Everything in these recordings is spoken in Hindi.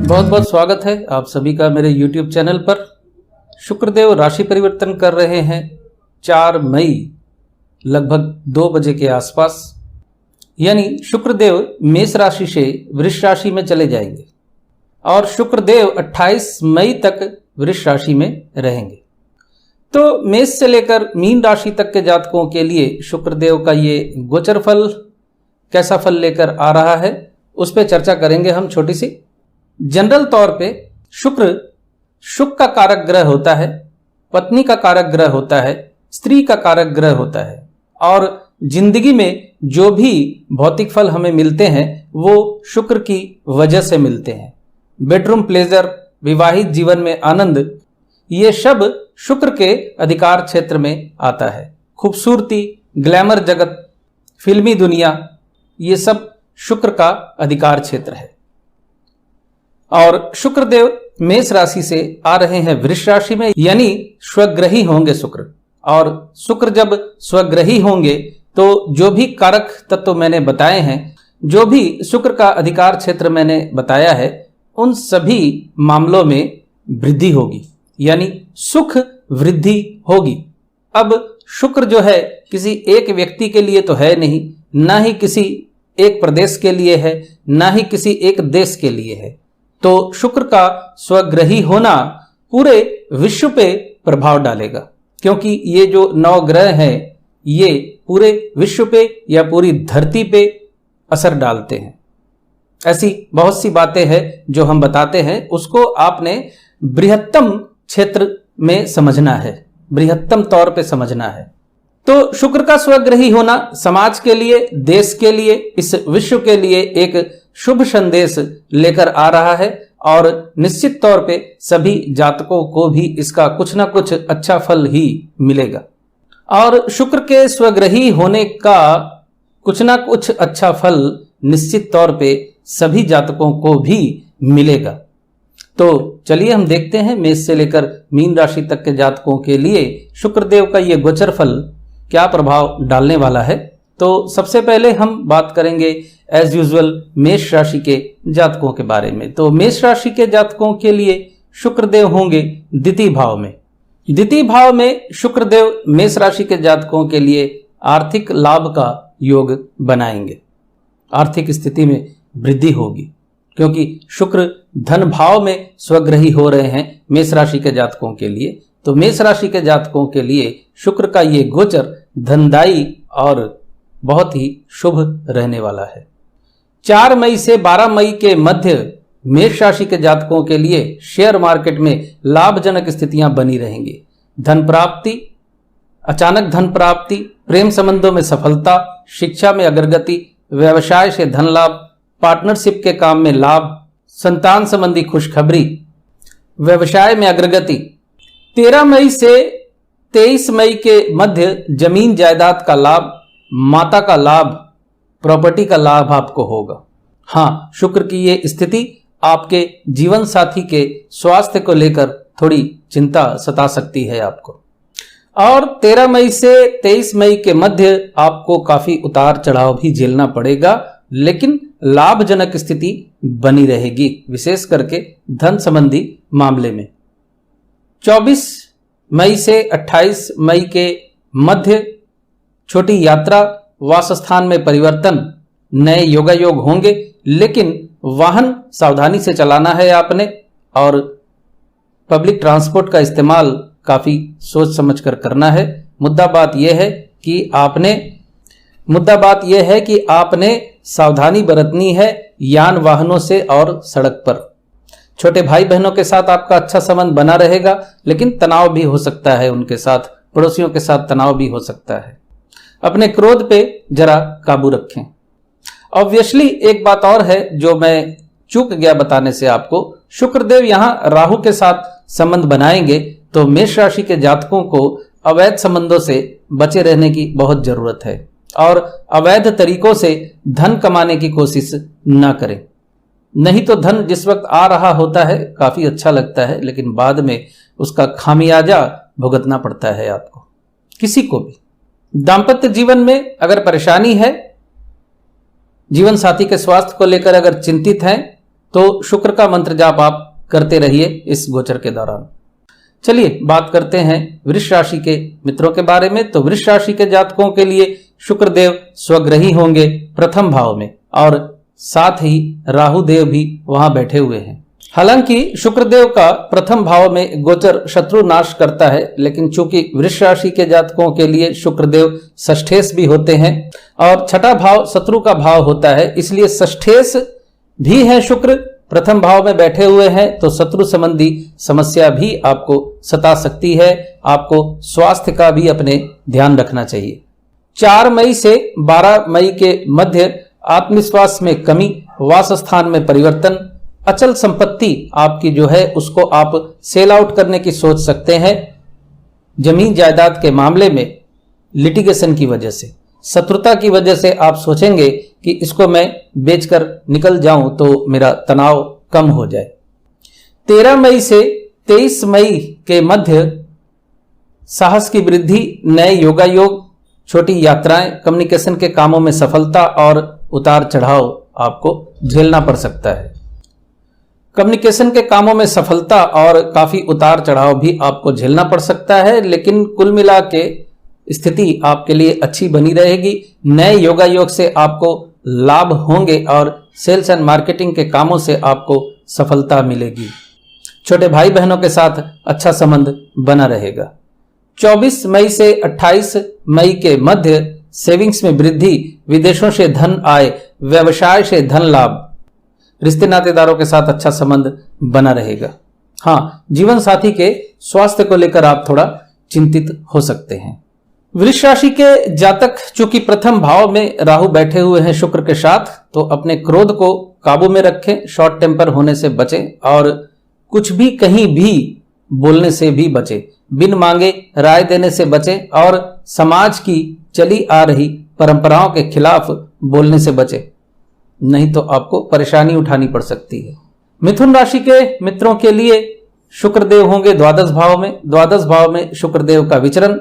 बहुत बहुत स्वागत है आप सभी का मेरे YouTube चैनल पर। शुक्रदेव राशि परिवर्तन कर रहे हैं 4 मई लगभग 2 बजे के आसपास, यानी शुक्रदेव मेष राशि से वृष राशि में चले जाएंगे और शुक्रदेव 28 मई तक वृष राशि में रहेंगे। तो मेष से लेकर मीन राशि तक के जातकों के लिए शुक्रदेव का ये गोचर फल कैसा फल लेकर आ रहा है उस पर चर्चा करेंगे हम छोटी सी। जनरल तौर पे शुक्र सुख का कारक ग्रह होता है, पत्नी का कारक ग्रह होता है, स्त्री का कारक ग्रह होता है और जिंदगी में जो भी भौतिक फल हमें मिलते हैं वो शुक्र की वजह से मिलते हैं। बेडरूम प्लेजर, विवाहित जीवन में आनंद, ये सब शुक्र के अधिकार क्षेत्र में आता है। खूबसूरती, ग्लैमर जगत, फिल्मी दुनिया, ये सब शुक्र का अधिकार क्षेत्र है। और शुक्रदेव मेष राशि से आ रहे हैं वृष राशि में, यानी स्वग्रही होंगे शुक्र। और शुक्र जब स्वग्रही होंगे तो जो भी कारक तत्व मैंने बताए हैं, जो भी शुक्र का अधिकार क्षेत्र मैंने बताया है, उन सभी मामलों में वृद्धि होगी, यानी सुख वृद्धि होगी। अब शुक्र जो है किसी एक व्यक्ति के लिए तो है नहीं, ना ही किसी एक प्रदेश के लिए है, ना ही किसी एक देश के लिए है। तो शुक्र का स्वग्रही होना पूरे विश्व पे प्रभाव डालेगा, क्योंकि ये जो 9 ग्रह हैं ये पूरे विश्व पे या पूरी धरती पे असर डालते हैं। ऐसी बहुत सी बातें हैं जो हम बताते हैं, उसको आपने बृहत्तम क्षेत्र में समझना है, बृहत्तम तौर पे समझना है। तो शुक्र का स्वग्रही होना समाज के लिए, देश के लिए, इस विश्व के लिए एक शुभ संदेश लेकर आ रहा है और निश्चित तौर पे सभी जातकों को भी इसका कुछ ना कुछ अच्छा फल ही मिलेगा। और शुक्र के स्वग्रही होने का कुछ ना कुछ अच्छा फल निश्चित तौर पे सभी जातकों को भी मिलेगा। तो चलिए हम देखते हैं मेष से लेकर मीन राशि तक के जातकों के लिए शुक्रदेव का ये गोचर फल क्या प्रभाव डालने वाला है। तो सबसे पहले हम बात करेंगे एज यूजुअल मेष राशि के जातकों के बारे में। तो मेष राशि के जातकों के लिए शुक्रदेव होंगे द्वितीय भाव में। द्वितीय भाव में शुक्रदेव मेष राशि के जातकों के लिए आर्थिक लाभ का योग बनाएंगे, आर्थिक स्थिति में वृद्धि होगी, क्योंकि शुक्र धन भाव में स्वग्रही हो रहे हैं मेष राशि के जातकों के लिए। तो मेष राशि के जातकों के लिए शुक्र का ये गोचर धनदायी और बहुत ही शुभ रहने वाला है। 4 मई से 12 मई के मध्य मेष राशि के जातकों के लिए शेयर मार्केट में लाभजनक स्थितियां बनी रहेंगी। धन प्राप्ति, अचानक धन प्राप्ति, प्रेम संबंधों में सफलता, शिक्षा में अग्रगति, व्यवसाय से धन लाभ, पार्टनरशिप के काम में लाभ, संतान संबंधी खुशखबरी, व्यवसाय में अग्रगति। 13 मई से 23 मई के मध्य जमीन जायदाद का लाभ, माता का लाभ, प्रॉपर्टी का लाभ आपको होगा। हाँ, शुक्र की ये स्थिति आपके जीवन साथी के स्वास्थ्य को लेकर थोड़ी चिंता सता सकती है आपको। और 13 मई से 23 मई के मध्य आपको काफी उतार चढ़ाव भी झेलना पड़ेगा, लेकिन लाभजनक स्थिति बनी रहेगी, विशेष करके धन संबंधी मामले में। 24 मई से 28 मई के मध्य छोटी यात्रा, वास स्थान में परिवर्तन, नए योगायोग होंगे, लेकिन वाहन सावधानी से चलाना है आपने और पब्लिक ट्रांसपोर्ट का इस्तेमाल काफी सोच समझकर करना है। मुद्दा बात यह है कि आपने सावधानी बरतनी है यान वाहनों से और सड़क पर। छोटे भाई बहनों के साथ आपका अच्छा संबंध बना रहेगा, लेकिन तनाव भी हो सकता है उनके साथ, पड़ोसियों के साथ तनाव भी हो सकता है। अपने क्रोध पे जरा काबू रखें। ऑब्वियसली एक बात और है जो मैं चूक गया बताने से आपको, शुक्रदेव यहां राहु के साथ संबंध बनाएंगे, तो मेष राशि के जातकों को अवैध संबंधों से बचे रहने की बहुत जरूरत है और अवैध तरीकों से धन कमाने की कोशिश न करें। नहीं तो धन जिस वक्त आ रहा होता है काफी अच्छा लगता है, लेकिन बाद में उसका खामियाजा भुगतना पड़ता है आपको, किसी को भी। दाम्पत्य जीवन में अगर परेशानी है, जीवन साथी के स्वास्थ्य को लेकर अगर चिंतित हैं, तो शुक्र का मंत्र जाप आप करते रहिए इस गोचर के दौरान। चलिए बात करते हैं वृष राशि के मित्रों के बारे में। तो वृष राशि के जातकों के लिए शुक्रदेव स्वग्रही होंगे प्रथम भाव में, और साथ ही राहु देव भी वहां बैठे हुए हैं। हालांकि शुक्रदेव का प्रथम भाव में गोचर शत्रु नाश करता है, लेकिन चूंकि वृष राशि के जातकों के लिए शुक्रदेव षष्ठेश भी होते हैं और छठा भाव शत्रु का भाव होता है, इसलिए षष्ठेश भी है शुक्र, प्रथम भाव में बैठे हुए हैं, तो शत्रु संबंधी समस्या भी आपको सता सकती है। आपको स्वास्थ्य का भी अपने ध्यान रखना चाहिए। 4 मई से 12 मई के मध्य आत्मविश्वास में कमी, वास स्थान में परिवर्तन, अचल संपत्ति आपकी जो है उसको आप सेल आउट करने की सोच सकते हैं। जमीन जायदाद के मामले में लिटिगेशन की वजह से, शत्रुता की वजह से आप सोचेंगे कि इसको मैं बेचकर निकल जाऊं तो मेरा तनाव कम हो जाए। 13 मई से 23 मई के मध्य साहस की वृद्धि, नए योगायोग, छोटी यात्राएं, कम्युनिकेशन के कामों में सफलता और उतार चढ़ाव आपको झेलना पड़ सकता है। कम्युनिकेशन के कामों में सफलता और काफी उतार चढ़ाव भी आपको झेलना पड़ सकता है, लेकिन कुल मिला के स्थिति आपके लिए अच्छी बनी रहेगी। नए योगायोग से आपको लाभ होंगे और सेल्स एंड मार्केटिंग के कामों से आपको सफलता मिलेगी। छोटे भाई बहनों के साथ अच्छा संबंध बना रहेगा। 24 मई से 28 मई के मध्य सेविंग्स में वृद्धि, विदेशों से धन आय, व्यवसाय से धन लाभ, रिश्ते नातेदारों के साथ अच्छा संबंध बना रहेगा। हाँ, जीवन साथी के स्वास्थ्य को लेकर आप थोड़ा चिंतित हो सकते हैं। वृष राशि के जातक चूंकि प्रथम भाव में राहु बैठे हुए हैं शुक्र के साथ, तो अपने क्रोध को काबू में रखें, शॉर्ट टेम्पर होने से बचें और कुछ भी कहीं भी बोलने से भी बचें, बिन मांगे राय देने से बचें और समाज की चली आ रही परंपराओं के खिलाफ बोलने से बचें, नहीं तो आपको परेशानी उठानी पड़ सकती है। मिथुन राशि के मित्रों के लिए शुक्रदेव होंगे द्वादश भाव में। द्वादश भाव में शुक्रदेव का विचरण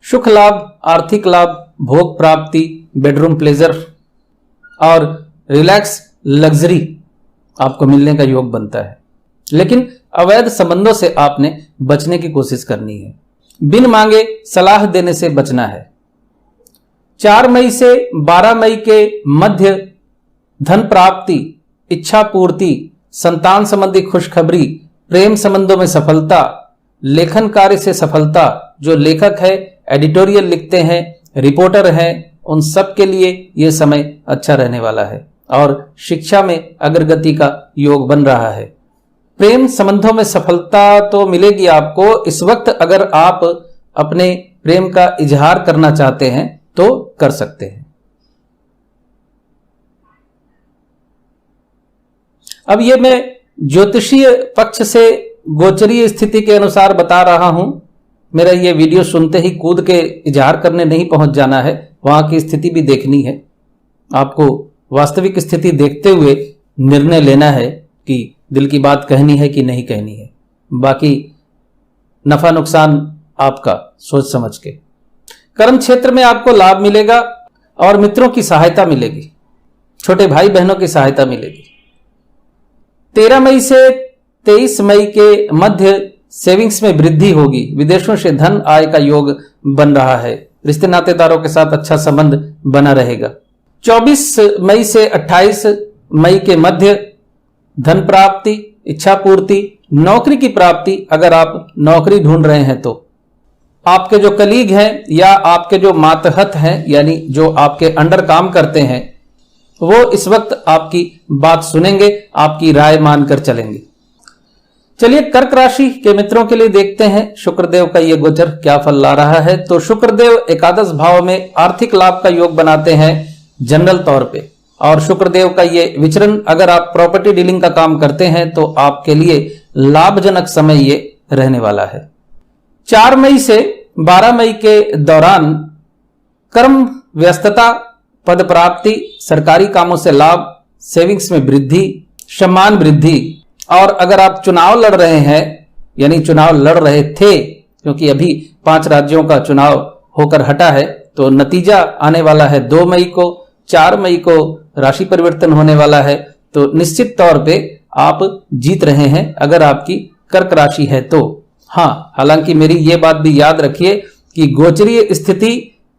सुख लाभ, आर्थिक लाभ, भोग प्राप्ति, बेडरूम प्लेजर और रिलैक्स लग्जरी आपको मिलने का योग बनता है, लेकिन अवैध संबंधों से आपने बचने की कोशिश करनी है। बिन मांगे सलाह देने से बचना है। 4 मई से 12 मई के मध्य धन प्राप्ति, इच्छा पूर्ति, संतान संबंधी खुशखबरी, प्रेम संबंधों में सफलता, लेखन कार्य से सफलता। जो लेखक है, एडिटोरियल लिखते हैं, रिपोर्टर हैं, उन सब के लिए यह समय अच्छा रहने वाला है और शिक्षा में अग्रगति का योग बन रहा है। प्रेम संबंधों में सफलता तो मिलेगी आपको इस वक्त। अगर आप अपने प्रेम का इजहार करना चाहते हैं तो कर सकते हैं। अब ये मैं ज्योतिषीय पक्ष से गोचरीय स्थिति के अनुसार बता रहा हूं। मेरा ये वीडियो सुनते ही कूद के इजहार करने नहीं पहुंच जाना है, वहां की स्थिति भी देखनी है। आपको वास्तविक स्थिति देखते हुए निर्णय लेना है कि दिल की बात कहनी है कि नहीं कहनी है। बाकी नफा नुकसान आपका सोच समझ के। कर्म क्षेत्र में आपको लाभ मिलेगा और मित्रों की सहायता मिलेगी, छोटे भाई बहनों की सहायता मिलेगी। 13 मई से 23 मई के मध्य सेविंग्स में वृद्धि होगी, विदेशों से धन आय का योग बन रहा है, रिश्ते नातेदारों के साथ अच्छा संबंध बना रहेगा। 24 मई से 28 मई के मध्य धन प्राप्ति, इच्छा पूर्ति, नौकरी की प्राप्ति। अगर आप नौकरी ढूंढ रहे हैं तो आपके जो कलीग हैं या आपके जो मातहत हैं, यानी जो आपके अंडर काम करते हैं, वो इस वक्त आपकी बात सुनेंगे, आपकी राय मानकर चलेंगे। चलिए कर्क राशि के मित्रों के लिए देखते हैं शुक्रदेव का ये गोचर क्या फल ला रहा है। तो शुक्रदेव एकादश भाव में आर्थिक लाभ का योग बनाते हैं जनरल तौर पे, और शुक्रदेव का ये विचरण, अगर आप प्रॉपर्टी डीलिंग का काम करते हैं तो आपके लिए लाभजनक समय ये रहने वाला है। 4 मई से 12 मई के दौरान कर्म व्यस्तता, पद प्राप्ति, सरकारी कामों से लाभ, सेविंग्स में वृद्धि, सम्मान वृद्धि। और अगर आप चुनाव लड़ रहे हैं, यानी चुनाव लड़ रहे थे, क्योंकि अभी 5 राज्यों का चुनाव होकर हटा है, तो नतीजा आने वाला है 2 मई को। 4 मई को राशि परिवर्तन होने वाला है, तो निश्चित तौर पे आप जीत रहे हैं अगर आपकी कर्क राशि है तो। हाँ, हालांकि मेरी ये बात भी याद रखिए कि गोचरीय स्थिति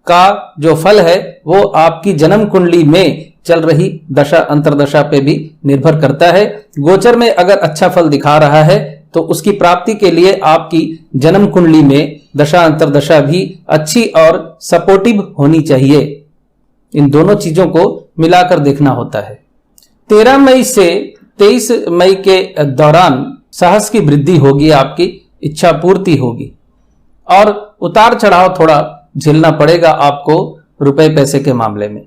का जो फल है वो आपकी जन्म कुंडली में चल रही दशा अंतरदशा पे भी निर्भर करता है। गोचर में अगर अच्छा फल दिखा रहा है तो उसकी प्राप्ति के लिए आपकी जन्म कुंडली में दशा अंतरदशा भी अच्छी और सपोर्टिव होनी चाहिए। इन दोनों चीजों को मिलाकर देखना होता है। 13 मई से 23 मई के दौरान साहस की वृद्धि होगी, आपकी इच्छा पूर्ति होगी और उतार चढ़ाव थोड़ा झेलना पड़ेगा आपको रुपए पैसे के मामले में।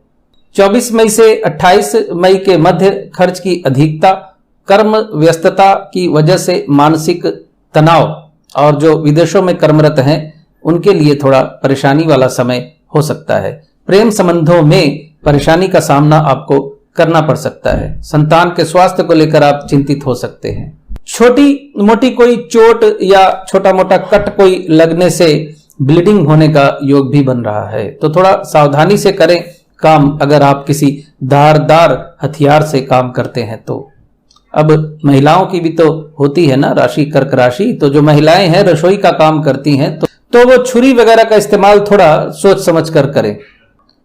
24 मई से 28 मई के मध्य खर्च की अधिकता, कर्म व्यस्तता की वजह से मानसिक तनाव और जो विदेशों में कर्मरत हैं उनके लिए थोड़ा परेशानी वाला समय हो सकता है। प्रेम संबंधों में परेशानी का सामना आपको करना पड़ सकता है। संतान के स्वास्थ्य को लेकर आप चिंतित हो सकते हैं। छोटी मोटी कोई चोट या छोटा मोटा कट कोई लगने से ब्लीडिंग होने का योग भी बन रहा है, तो थोड़ा सावधानी से करें काम अगर आप किसी धारदार हथियार से काम करते हैं तो। अब महिलाओं की भी तो होती है ना राशि, कर्क राशि, तो जो महिलाएं हैं रसोई का काम करती हैं तो वो छुरी वगैरह का इस्तेमाल थोड़ा सोच समझ कर करें।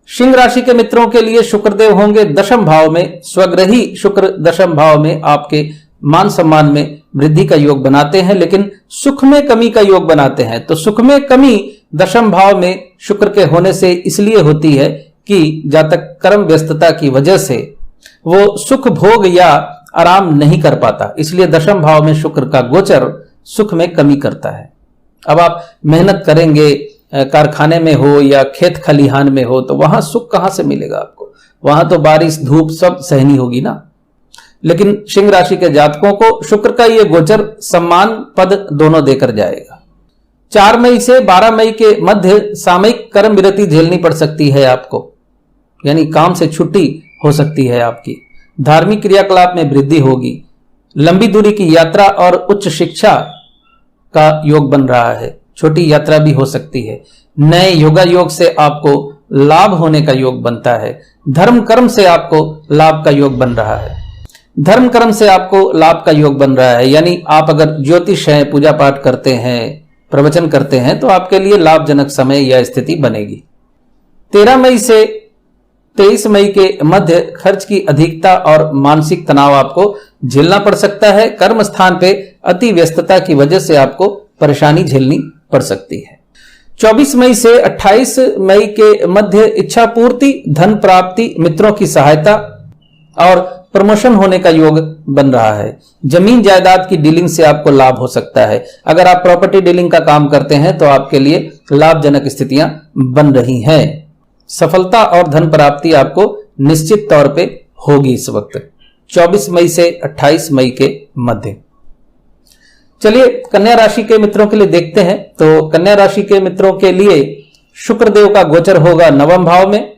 सिंह राशि के मित्रों के लिए शुक्रदेव होंगे दशम भाव में। स्वग्रही शुक्र दशम भाव में आपके मान सम्मान में वृद्धि का योग बनाते हैं, लेकिन सुख में कमी का योग बनाते हैं। तो सुख में कमी दशम भाव में शुक्र के होने से इसलिए होती है कि जातक कर्म व्यस्तता की वजह से वो सुख भोग या आराम नहीं कर पाता, इसलिए दशम भाव में शुक्र का गोचर सुख में कमी करता है। अब आप मेहनत करेंगे, कारखाने में हो या खेत खलिहान में हो, तो वहां सुख कहां से मिलेगा आपको? वहां तो बारिश धूप सब सहनी होगी ना। लेकिन सिंह राशि के जातकों को शुक्र का ये गोचर सम्मान पद दोनों देकर जाएगा। 4 मई से 12 मई के मध्य सामयिक कर्म विरति झेलनी पड़ सकती है आपको, यानी काम से छुट्टी हो सकती है आपकी। धार्मिक क्रियाकलाप में वृद्धि होगी। लंबी दूरी की यात्रा और उच्च शिक्षा का योग बन रहा है। छोटी यात्रा भी हो सकती है। नए योगा योग से आपको लाभ होने का योग बनता है। धर्म कर्म से आपको लाभ का योग बन रहा है। धर्म कर्म से आपको लाभ का योग बन रहा है, यानी आप अगर ज्योतिष हैं, पूजा पाठ करते हैं, प्रवचन करते हैं, तो आपके लिए लाभजनक समय या स्थिति बनेगी। 13 मई से 23 मई के मध्य खर्च की अधिकता और मानसिक तनाव आपको झेलना पड़ सकता है। कर्म स्थान पे अति व्यस्तता की वजह से आपको परेशानी झेलनी पड़ सकती है। 24 मई से 28 मई के मध्य इच्छा पूर्ति, धन प्राप्ति, मित्रों की सहायता और प्रमोशन होने का योग बन रहा है। जमीन जायदाद की डीलिंग से आपको लाभ हो सकता है। अगर आप प्रॉपर्टी डीलिंग का काम करते हैं तो आपके लिए लाभजनक स्थितियां बन रही हैं। सफलता और धन प्राप्ति आपको निश्चित तौर पे होगी इस वक्त 24 मई से 28 मई के मध्य। चलिए कन्या राशि के मित्रों के लिए देखते हैं। तो कन्या राशि के मित्रों के लिए शुक्रदेव का गोचर होगा नवम भाव में।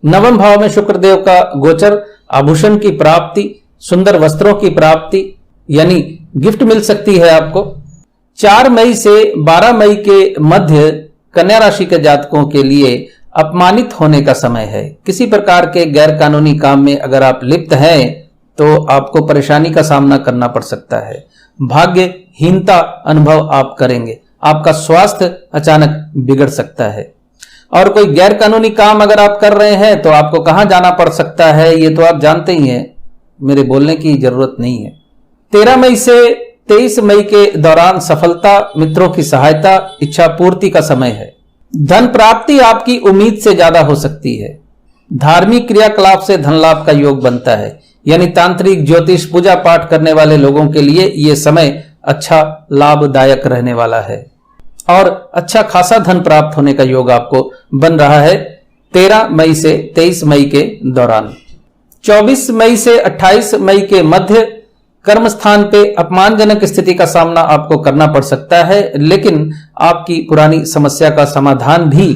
नवम भाव में शुक्रदेव का गोचर आभूषण की प्राप्ति, सुंदर वस्त्रों की प्राप्ति, यानी गिफ्ट मिल सकती है आपको। 4 मई से 12 मई के मध्य कन्या राशि के जातकों के लिए अपमानित होने का समय है। किसी प्रकार के गैर कानूनी काम में अगर आप लिप्त हैं तो आपको परेशानी का सामना करना पड़ सकता है। भाग्यहीनता अनुभव आप करेंगे। आपका स्वास्थ्य अचानक बिगड़ सकता है। और कोई गैर कानूनी काम अगर आप कर रहे हैं तो आपको कहां जाना पड़ सकता है ये तो आप जानते ही हैं, मेरे बोलने की जरूरत नहीं है। 13 मई से 23 मई के दौरान सफलता, मित्रों की सहायता, इच्छा पूर्ति का समय है। धन प्राप्ति आपकी उम्मीद से ज्यादा हो सकती है। धार्मिक क्रियाकलाप से धन लाभ का योग बनता है, यानी तांत्रिक, ज्योतिष, पूजा पाठ करने वाले लोगों के लिए यह समय अच्छा लाभदायक रहने वाला है और अच्छा खासा धन प्राप्त होने का योग आपको बन रहा है 13 मई से 23 मई के दौरान। 24 मई से 28 मई के मध्य कर्म स्थान पे अपमानजनक स्थिति का सामना आपको करना पड़ सकता है, लेकिन आपकी पुरानी समस्या का समाधान भी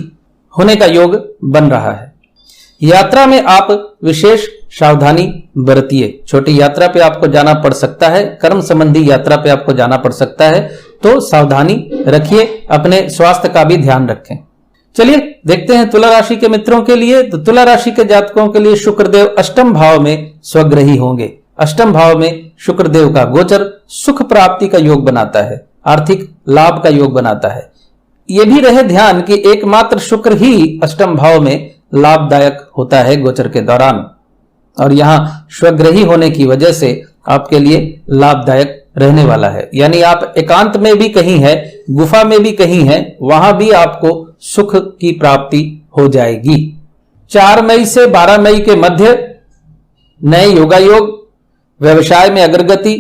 होने का योग बन रहा है। यात्रा में आप विशेष सावधानी बरतिए। छोटी यात्रा पे आपको जाना पड़ सकता है, कर्म संबंधी यात्रा पे आपको जाना पड़ सकता है, तो सावधानी रखिए, अपने स्वास्थ्य का भी ध्यान रखें। चलिए देखते हैं तुला राशि के मित्रों के लिए। तो तुला राशि के जातकों के लिए शुक्रदेव अष्टम भाव में स्वग्रही होंगे। अष्टम भाव में शुक्रदेव का गोचर सुख प्राप्ति का योग बनाता है, आर्थिक लाभ का योग बनाता है। यह भी रहे ध्यान कि एकमात्र शुक्र ही अष्टम भाव में लाभदायक होता है गोचर के दौरान, और यहां स्वग्रही होने की वजह से आपके लिए लाभदायक रहने वाला है। यानी आप एकांत में भी कहीं है, गुफा में भी कहीं है, वहां भी आपको सुख की प्राप्ति हो जाएगी। 4 मई से 12 मई के मध्य नए योगायोग, व्यवसाय में अग्रगति,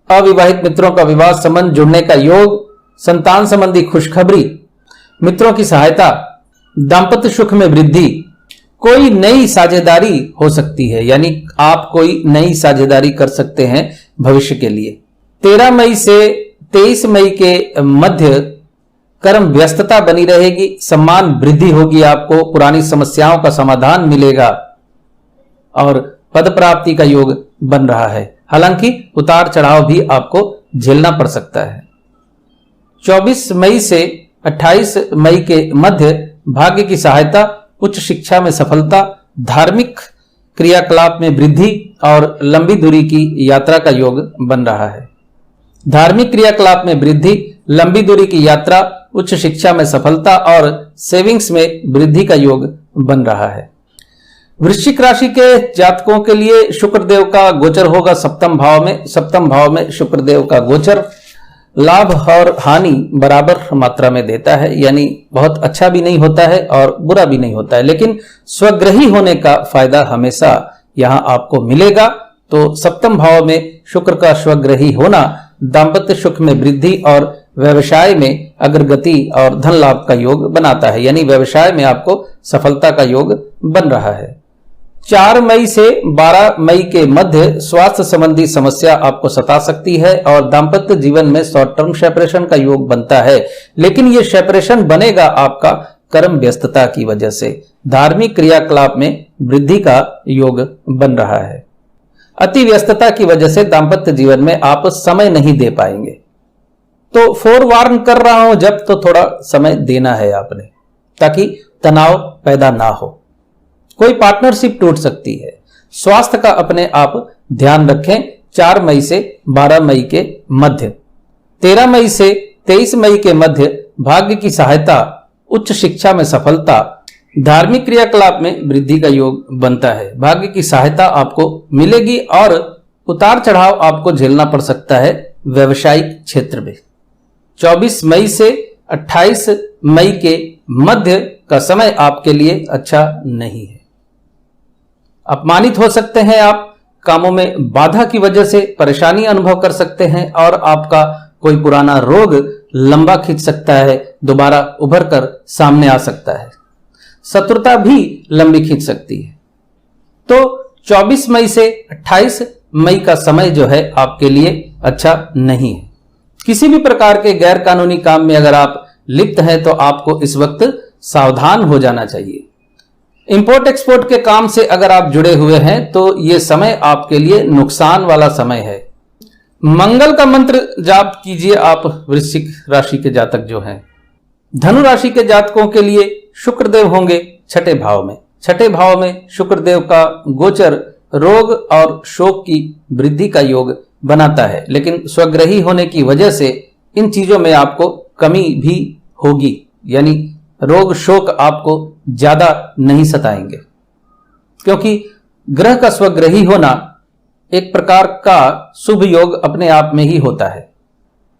अविवाहित मित्रों का विवाह संबंध जुड़ने का योग, संतान संबंधी खुशखबरी, मित्रों की सहायता, दांपत्य सुख में वृद्धि, कोई नई साझेदारी हो सकती है, यानी आप कोई नई साझेदारी कर सकते हैं भविष्य के लिए। 13 मई से 23 मई के मध्य कर्म व्यस्तता बनी रहेगी, सम्मान वृद्धि होगी, आपको पुरानी समस्याओं का समाधान मिलेगा और पद प्राप्ति का योग बन रहा है। हालांकि उतार चढ़ाव भी आपको झेलना पड़ सकता है। 24 मई से 28 मई के मध्य भाग्य की सहायता, उच्च शिक्षा में सफलता, धार्मिक क्रियाकलाप में वृद्धि और लंबी दूरी की यात्रा का योग बन रहा है। धार्मिक क्रियाकलाप में वृद्धि, लंबी दूरी की यात्रा, उच्च शिक्षा में सफलता और सेविंग्स में वृद्धि का योग बन रहा है। वृश्चिक राशि के जातकों के लिए शुक्रदेव का गोचर होगा सप्तम भाव में। सप्तम भाव में शुक्रदेव का गोचर लाभ और हानि बराबर मात्रा में देता है, यानी बहुत अच्छा भी नहीं होता है और बुरा भी नहीं होता है, लेकिन स्वग्रही होने का फायदा हमेशा यहां आपको मिलेगा। तो सप्तम भाव में शुक्र का स्वग्रही होना दांपत्य सुख में वृद्धि और व्यवसाय में अग्रगति और धन लाभ का योग बनाता है, यानी व्यवसाय में आपको सफलता का योग बन रहा है। 4 मई से 12 मई के मध्य स्वास्थ्य संबंधी समस्या आपको सता सकती है और दांपत्य जीवन में शॉर्ट टर्म सेपरेशन का योग बनता है, लेकिन यह सेपरेशन बनेगा आपका कर्म व्यस्तता की वजह से। धार्मिक क्रियाकलाप में वृद्धि का योग बन रहा है। अति व्यस्तता की वजह से दांपत्य जीवन में आप समय नहीं दे पाएंगे, तो फोरवार्न कर रहा हूं, जब तो थोड़ा समय देना है आपने, ताकि तनाव पैदा ना हो। कोई पार्टनरशिप टूट सकती है। स्वास्थ्य का अपने आप ध्यान रखें। 4 मई से 12 मई के मध्य। 13 मई से 23 मई के मध्य भाग्य की सहायता, उच्च शिक्षा में सफलता, धार्मिक क्रियाकलाप में वृद्धि का योग बनता है। भाग्य की सहायता आपको मिलेगी और उतार चढ़ाव आपको झेलना पड़ सकता है व्यवसायिक क्षेत्र में। 24 मई से 28 मई के मध्य का समय आपके लिए अच्छा नहीं है। अपमानित हो सकते हैं आप, कामों में बाधा की वजह से परेशानी अनुभव कर सकते हैं और आपका कोई पुराना रोग लंबा खींच सकता है, दोबारा उभर कर सामने आ सकता है। शत्रुता भी लंबी खींच सकती है। तो 24 मई से 28 मई का समय जो है आपके लिए अच्छा नहीं है। किसी भी प्रकार के गैर कानूनी काम में अगर आप लिप्त हैं तो आपको इस वक्त सावधान हो जाना चाहिए। इंपोर्ट एक्सपोर्ट के काम से अगर आप जुड़े हुए हैं तो यह समय आपके लिए नुकसान वाला समय है। मंगल का मंत्र जाप कीजिए आप वृश्चिक राशि के जातक जो हैं। धनु राशि के जातकों के लिए शुक्रदेव होंगे छठे भाव में। छठे भाव में शुक्रदेव का गोचर रोग और शोक की वृद्धि का योग बनाता है, लेकिन स्वग्रही होने की वजह से इन चीजों में आपको कमी भी होगी, यानी रोग शोक आपको ज्यादा नहीं सताएंगे, क्योंकि ग्रह का स्वग्रही होना एक प्रकार का शुभ योग अपने आप में ही होता है।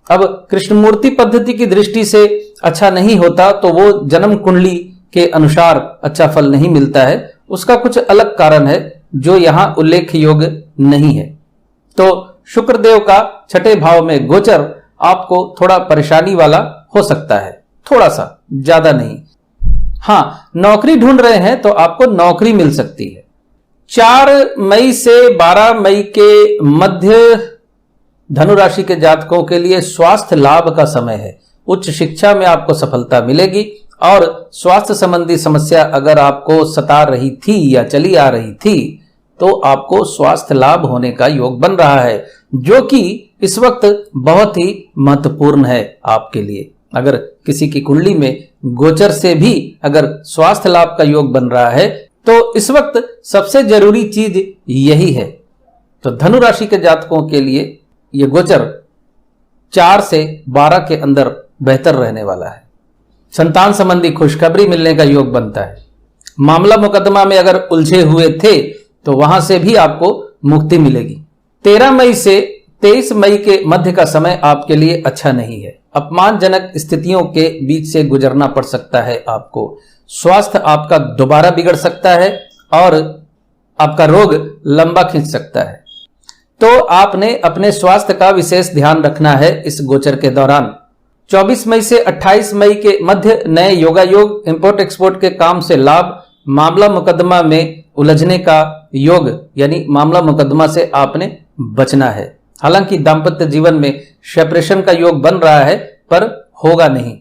अब कृष्णमूर्ति पद्धति की दृष्टि से अच्छा नहीं होता तो वो जन्म कुंडली के अनुसार अच्छा फल नहीं मिलता है, उसका कुछ अलग कारण है जो यहां उल्लेख योग्य नहीं है। तो शुक्रदेव का छठे भाव में गोचर आपको थोड़ा परेशानी वाला हो सकता है, थोड़ा सा, ज्यादा नहीं। हां, नौकरी ढूंढ रहे हैं तो आपको नौकरी मिल सकती है। 4 मई से 12 मई के मध्य धनु राशि के जातकों के लिए स्वास्थ्य लाभ का समय है। उच्च शिक्षा में आपको सफलता मिलेगी और स्वास्थ्य संबंधी समस्या अगर आपको सता रही थी या चली आ रही थी तो आपको स्वास्थ्य लाभ होने का योग बन रहा है, जो कि इस वक्त बहुत ही महत्वपूर्ण है आपके लिए। अगर किसी की कुंडली में गोचर से भी अगर स्वास्थ्य लाभ का योग बन रहा है तो इस वक्त सबसे जरूरी चीज यही है तो धनु राशि के जातकों के लिए ये गोचर 4 से 12 के अंदर बेहतर रहने वाला है। संतान संबंधी खुशखबरी मिलने का योग बनता है। मामला मुकदमा में अगर उलझे हुए थे तो वहां से भी आपको मुक्ति मिलेगी। 13 मई से 23 मई के मध्य का समय आपके लिए अच्छा नहीं है। अपमानजनक स्थितियों के बीच से गुजरना पड़ सकता है आपको। स्वास्थ्य आपका दोबारा बिगड़ सकता है और आपका रोग लंबा खींच सकता है। तो आपने अपने स्वास्थ्य का विशेष ध्यान रखना है इस गोचर के दौरान। 24 मई से 28 मई के मध्य नए योगायोग, इंपोर्ट एक्सपोर्ट के काम से लाभ, मामला मुकदमा में उलझने का योग, यानी मामला मुकदमा से आपने बचना है। हालांकि दाम्पत्य जीवन में सेपरेशन का योग बन रहा है पर होगा नहीं,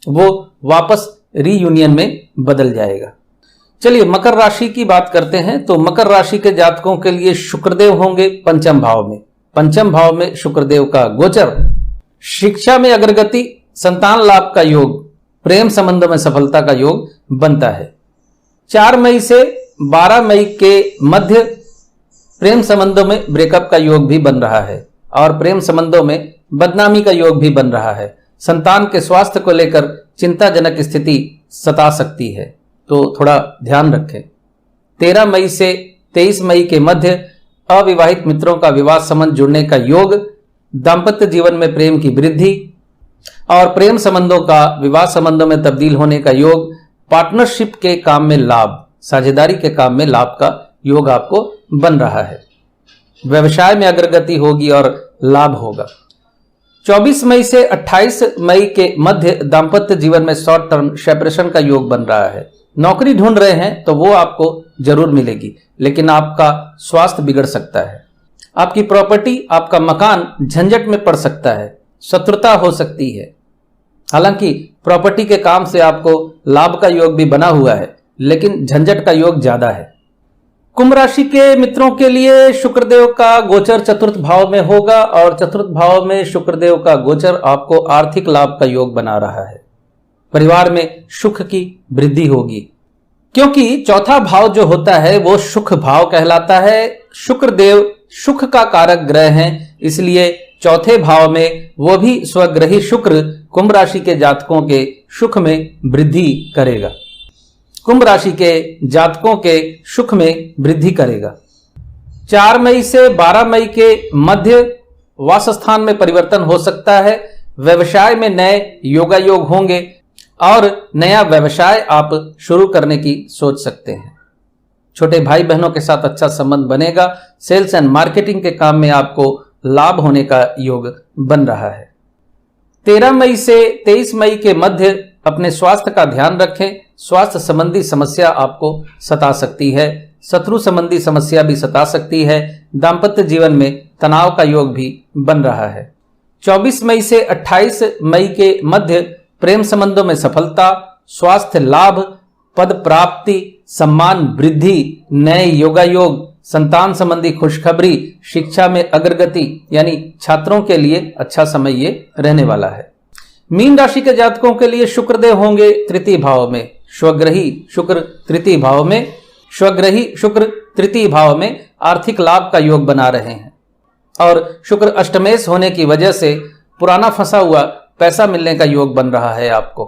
वो वापस रीयूनियन में बदल जाएगा। चलिए मकर राशि की बात करते हैं। तो मकर राशि के जातकों के लिए शुक्रदेव होंगे पंचम भाव में। पंचम भाव में शुक्रदेव का गोचर शिक्षा में अग्रगति, संतान लाभ का योग, प्रेम संबंधों में सफलता का योग बनता है। 4 मई से 12 मई के मध्य प्रेम संबंधों में ब्रेकअप का योग भी बन रहा है और प्रेम संबंधों में बदनामी का योग भी बन रहा है। संतान के स्वास्थ्य को लेकर चिंताजनक स्थिति सता सकती है, तो थोड़ा ध्यान रखें। 13 मई से 23 मई के मध्य अविवाहित मित्रों का विवाह संबंध जुड़ने का योग, दाम्पत्य जीवन में प्रेम की वृद्धि और प्रेम संबंधों का विवाह संबंधों में तब्दील होने का योग, पार्टनरशिप के काम में लाभ, साझेदारी के काम में लाभ का योग आपको बन रहा है। व्यवसाय में अग्रगति होगी और लाभ होगा। 24 मई से 28 मई के मध्य दाम्पत्य जीवन में शॉर्ट टर्म सेपरेशन का योग बन रहा है। नौकरी ढूंढ रहे हैं तो वो आपको जरूर मिलेगी, लेकिन आपका स्वास्थ्य बिगड़ सकता है। आपकी प्रॉपर्टी, आपका मकान झंझट में पड़ सकता है, शत्रुता हो सकती है। हालांकि प्रॉपर्टी के काम से आपको लाभ का योग भी बना हुआ है, लेकिन झंझट का योग ज्यादा है। कुंभ राशि के मित्रों के लिए शुक्रदेव का गोचर चतुर्थ भाव में होगा और चतुर्थ भाव में शुक्रदेव का गोचर आपको आर्थिक लाभ का योग बना रहा है। परिवार में सुख की वृद्धि होगी, क्योंकि चौथा भाव जो होता है वो सुख भाव कहलाता है। शुक्रदेव सुख का कारक ग्रह हैं, इसलिए चौथे भाव में वो भी स्वग्रही शुक्र कुंभ राशि के जातकों के सुख में वृद्धि करेगा। कुंभ राशि के जातकों के सुख में वृद्धि करेगा। 4 मई से 12 मई के मध्य वासस्थान में परिवर्तन हो सकता है। व्यवसाय में नए योगायोग होंगे और नया व्यवसाय आप शुरू करने की सोच सकते हैं। छोटे भाई बहनों के साथ अच्छा संबंध बनेगा। सेल्स एंड मार्केटिंग के काम में आपको लाभ होने का योग बन रहा है। 13 मई से 23 मई के मध्य अपने स्वास्थ्य का ध्यान रखें। स्वास्थ्य संबंधी समस्या आपको सता सकती है, शत्रु संबंधी समस्या भी सता सकती है। दाम्पत्य जीवन में तनाव का योग भी बन रहा है। 24 मई से 28 मई के मध्य प्रेम संबंधों में सफलता, स्वास्थ्य लाभ, पद प्राप्ति, सम्मान वृद्धि, नए योगायोग, संतान संबंधी खुशखबरी, शिक्षा में अग्रगति, यानी छात्रों के लिए अच्छा समय ये रहने वाला है। मीन राशि के जातकों के लिए शुक्रदेव होंगे तृतीय भाव में। स्वग्रही शुक्र तृतीय भाव में, स्वग्रही शुक्र तृतीय भाव में आर्थिक लाभ का योग बना रहे हैं और शुक्र अष्टमेश होने की वजह से पुराना फंसा हुआ पैसा मिलने का योग बन रहा है आपको।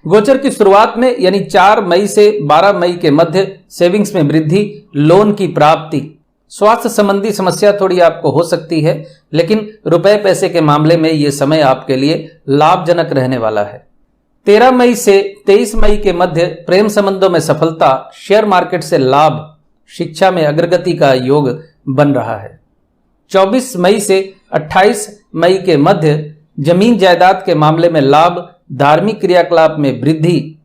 गोचर की शुरुआत में यानी 4 मई से 12 मई के मध्य सेविंग्स में वृद्धि, लोन की प्राप्ति, स्वास्थ्य संबंधी समस्या थोड़ी आपको हो सकती है, लेकिन रुपए पैसे के मामले में यह समय आपके लिए लाभजनक रहने वाला है। 13 मई से 23 मई के मध्य प्रेम संबंधों में सफलता, शेयर मार्केट से लाभ, शिक्षा में अग्रगति का योग बन रहा है। 24 मई से 28 मई के मध्य जमीन जायदाद के मामले में लाभ, धार्मिक क्रियाकलाप में वृद्धि,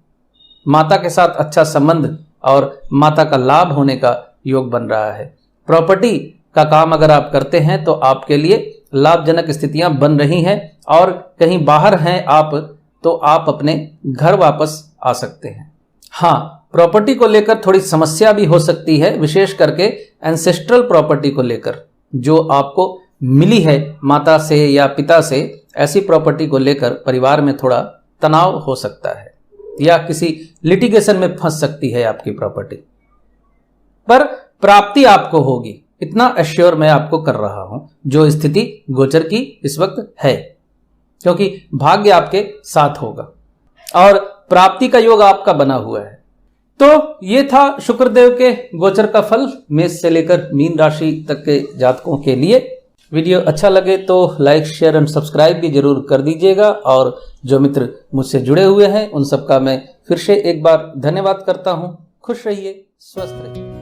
माता के साथ अच्छा संबंध और माता का लाभ होने का योग बन रहा है। प्रॉपर्टी का काम अगर आप करते हैं तो आपके लिए लाभजनक स्थितियां बन रही हैं और कहीं बाहर हैं आप तो आप अपने घर वापस आ सकते हैं। हाँ, प्रॉपर्टी को लेकर थोड़ी समस्या भी हो सकती है, विशेष करके एंसेस्ट्रल प्रॉपर्टी को लेकर जो आपको मिली है माता से या पिता से। ऐसी प्रॉपर्टी को लेकर परिवार में थोड़ा तनाव हो सकता है या किसी लिटिगेशन में फंस सकती है आपकी प्रॉपर्टी, पर प्राप्ति आपको होगी। इतना एश्योर मैं आपको कर रहा हूं जो स्थिति गोचर की इस वक्त है, क्योंकि भाग्य आपके साथ होगा और प्राप्ति का योग आपका बना हुआ है। तो ये था शुक्रदेव के गोचर का फल मेष से लेकर मीन राशि तक के जातकों के लिए। वीडियो अच्छा लगे तो लाइक शेयर एंड सब्सक्राइब भी जरूर कर दीजिएगा, और जो मित्र मुझसे जुड़े हुए हैं उन सबका मैं फिर से एक बार धन्यवाद करता हूं। खुश रहिए, स्वस्थ रहिए।